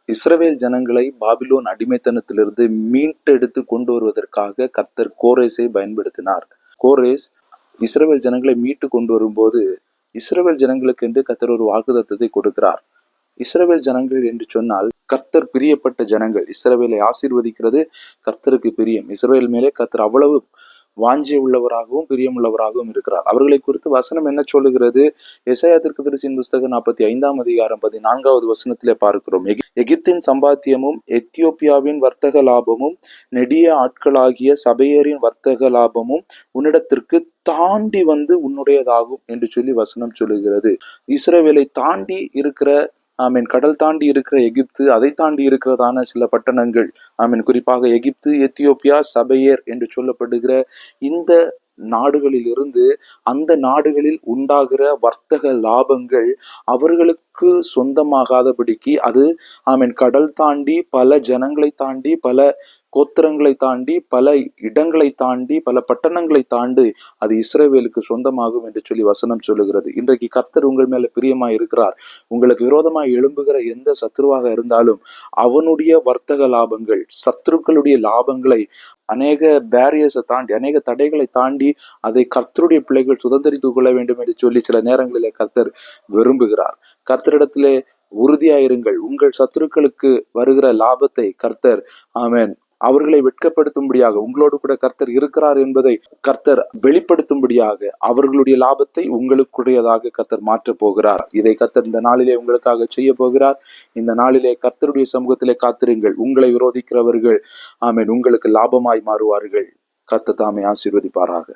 இஸ்ரவேல் ஜனங்களை பாபிலோன் அடிமைத்தனத்திலிருந்து மீட்டெடுத்து கொண்டு வருவதற்காக கர்த்தர் கோரேசை பயன்படுத்தினார். கோரேஸ் இஸ்ரவேல் ஜனங்களை மீட்டு கொண்டு வரும்போது இஸ்ரவேல் ஜனங்களுக்கு என்று கர்த்தர் ஒரு வாக்குத்தத்தத்தை கொடுக்கிறார். இஸ்ரவேல் ஜனங்கள் என்று சொன்னால் கர்த்தர் பிரியப்பட்ட ஜனங்கள். இஸ்ரவேலை ஆசீர்வதிக்கிறது கர்த்தருக்கு பிரியம். இஸ்ரவேல் மேலே கர்த்தர் அவ்வளவு வாஞ்சை உள்ளவராகவும் பிரியமுள்ளவராகவும் இருக்கிறார். அவர்களை குறித்து வசனம் என்ன சொல்லுகிறது? எசாயா தீர்க்கதரிசியின் புஸ்தகம் 45 அதிகாரம் 14வது வசனத்திலே பார்க்கிறோம். எகிப்தின் சம்பாத்தியமும் எத்தியோப்பியாவின் வர்த்தக லாபமும் நெடிய ஆட்களாகிய சபையரின் வர்த்தக லாபமும் உன்னிடத்திற்கு தாண்டி வந்து உன்னுடையதாகும் என்று சொல்லி வசனம் சொல்லுகிறது. இஸ்ரவேலை தாண்டி இருக்கிற கடல் தாண்டி இருக்கிற எகிப்து, அதை தாண்டி இருக்கிறதான சில பட்டணங்கள், குறிப்பாக எகிப்து, எத்தியோப்பியா, சபையர் என்று சொல்லப்படுகிற இந்த நாடுகளில் இருந்து அந்த நாடுகளில் உண்டாகிற வர்த்தக லாபங்கள் அவர்களுக்கு சொந்தமாகாதபடிக்கு அது கடல் தாண்டி பல ஜனங்களை தாண்டி பல கோத்திரங்களை தாண்டி பல இடங்களை தாண்டி பல பட்டணங்களை தாண்டி அது இஸ்ரவேலுக்கு சொந்தமாகும் என்று சொல்லி வசனம் சொல்லுகிறது. இன்றைக்கு கர்த்தர் உங்கள் மேல பிரியமாய் இருக்கிறார். உங்களுக்கு விரோதமாய் எழும்புகிற எந்த சத்ருவாக இருந்தாலும் அவனுடைய வர்த்தக லாபங்கள், சத்ருக்களுடைய லாபங்களை அநேக பேரியர்ஸை தாண்டி, அநேக தடைகளை தாண்டி அதை கர்த்தருடைய பிள்ளைகள் சுதந்திரித்துக் கொள்ள வேண்டும் என்று சொல்லி சில நேரங்களிலே கர்த்தர் விரும்புகிறார். கர்த்தரிடத்திலே உறுதியாயிருங்கள். உங்கள் சத்துருக்களுக்கு வருகிற லாபத்தை கர்த்தர் அவர்களை வெட்கப்படுத்தும்படியாக, உங்களோடு கூட கர்த்தர் இருக்கிறார் என்பதை கர்த்தர் வெளிப்படுத்தும்படியாக அவர்களுடைய லாபத்தை உங்களுக்குடையதாக கர்த்தர் மாற்றப் போகிறார். இதை கர்த்தர் இந்த நாளிலே உங்களுக்காக செய்ய போகிறார். இந்த நாளிலே கர்த்தருடைய சமூகத்திலே காத்திருங்கள். உங்களை விரோதிக்கிறவர்கள் உங்களுக்கு லாபமாய் மாறுவார்கள். கர்த்தர் தாமே ஆசீர்வதிப்பாராக.